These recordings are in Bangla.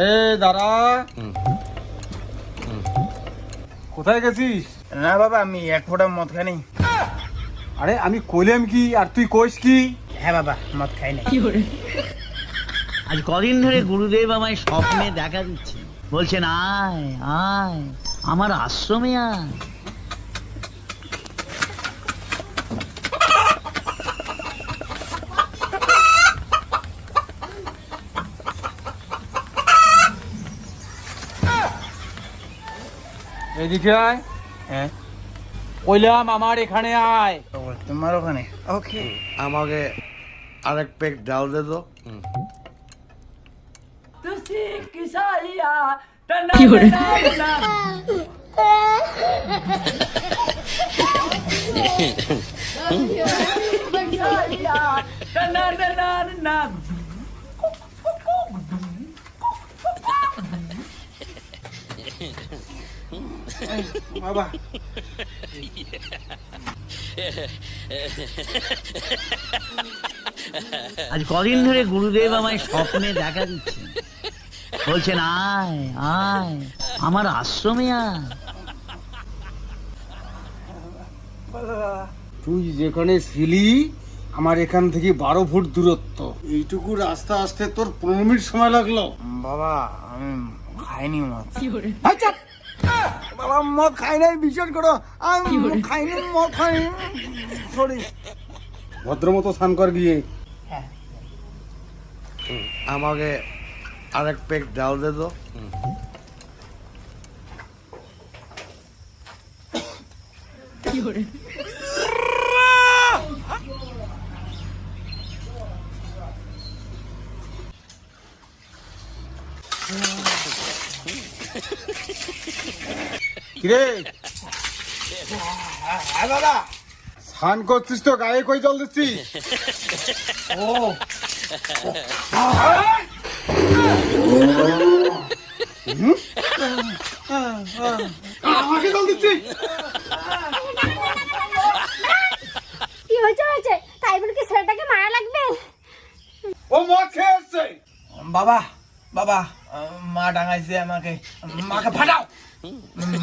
এ দাঁড়া, কোথায় গেছিস? না বাবা, আমি এক ফোঁটা মদ খাইনি। আরে আমি কইলাম কি আর তুই কইস কি? হ্যাঁ বাবা, মদ খাই নাই। আজ কদিন ধরে গুরুদেব আমায় স্বপ্নে দেখা দিচ্ছে, বলছেন আয় আয় আমার আশ্রমে আয়। এদিকে আয়। হ্যাঁ, কইলাম আমার এখানে আয়। তোমার ওখানে? ওকে। আমাকে আরেক পেক ডাল দে তো। কি করে? বাবা আজ কদিন ধরে গুরুদেব আমায় স্বপ্নে দেখা দিচ্ছে, বলছেন আয় আয় আমার আশ্রমে আয়। তুই যেখানে ছিলি আমার এখান থেকে 12 ফুট দূরত্ব, এইটুকু রাস্তা আসতে তোর 15 মিনিট সময় লাগলো। বাবা, আমি খাইনি মদ। আচ্ছা বাবা, মদ খাই নাই, বিশ্বাস করো। আমি খাইনি, মদ খাইনি। সরি। ভদ্রমতো স্নান কর গিয়ে। আমাকে আরেক পেক ডাল দে তো। কিরে হ্যাঁ বাবা। স্নান করছিস তো, গায়ে কই জল দিচ্ছিস? ও আমাকে জল দিচ্ছিস? কি হয়েছে? তাই বলে কি ছেলেটাকে মারা লাগবে? ও মদ খেয়ে আসছে। বাবা, বাবা, মা ডাঙাইছে আমাকে। মাকে ফাটাও,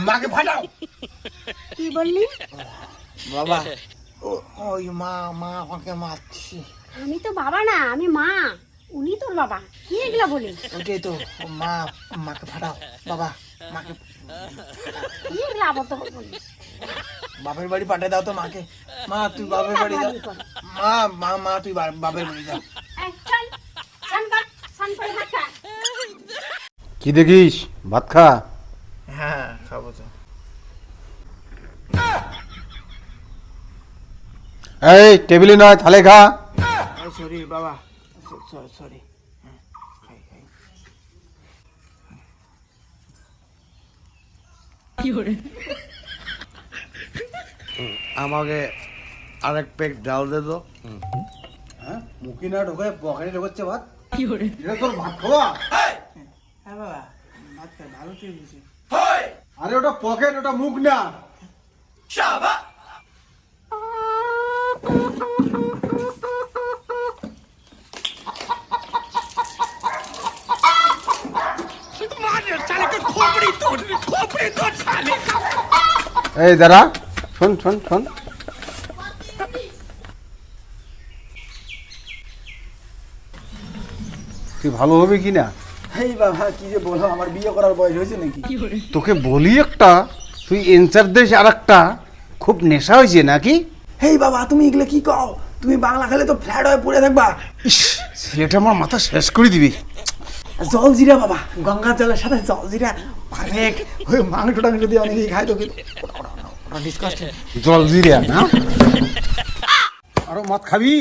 মাকে ফাটাও। কি বললি? বাবা, ওই মা আমাকে মারছে। আমি তো বাবা না, আমি মা। উনি তোর বাবা। কি এগুলা বলি? ওইটাই তো। মাকে ফাটাও বাবা, মাকে। কি এগুলা আবার তো বলি? বাপের বাড়ি পাঠিয়ে দাও তো মাকে। মা তুই বাপের বাড়ি যা। মা তুই বাপের বাড়ি যা। চল, স্নান কর, স্নান করে ভাত খা। কি দেখিস? ভাত খা। হ্যাঁ, খাবো তো। এই টেবিলে নয়, থালে খা। সরি বাবা, সরি। আমাকে আরেক পেক ডাল দে তো। হ্যাঁ, মুখি না ঢোকায় পকেটে ঢোকাচ্ছে ভাত। এটা তোর ভাত খাওয়া? হ্যাঁ বাবা, ভাত খাই, ভালো ঠিক হয়েছে। আরে ওটা পকেট, ওটা মুখ না। এই দাঁড়া, শোন। তুই ভালো হবে কি না? এই বাবা, কি যে বলো, আমার বিয়ে করার বয়স হয়েছে নাকি? তোকে বলি একটা, তুই এনসার দেশ আর একটা, খুব নেশা হয়েছে নাকি? হেই বাবা, তুমি এগুলো কি কও? তুমি বাংলা খেলে তো ফ্ল্যাট হয়ে পড়ে থাকবা। ইস, ছেলেটা আমার মাথা শেষ করে দিবি। জলজিরা বাবা, গঙ্গার জলের সাথে জলজিরা পারফেক্ট। ওই মাংসটা যদি অনেকেই খায় তো ডিসকাস্টিং। জল জিরা না? আরো মদ খাবি?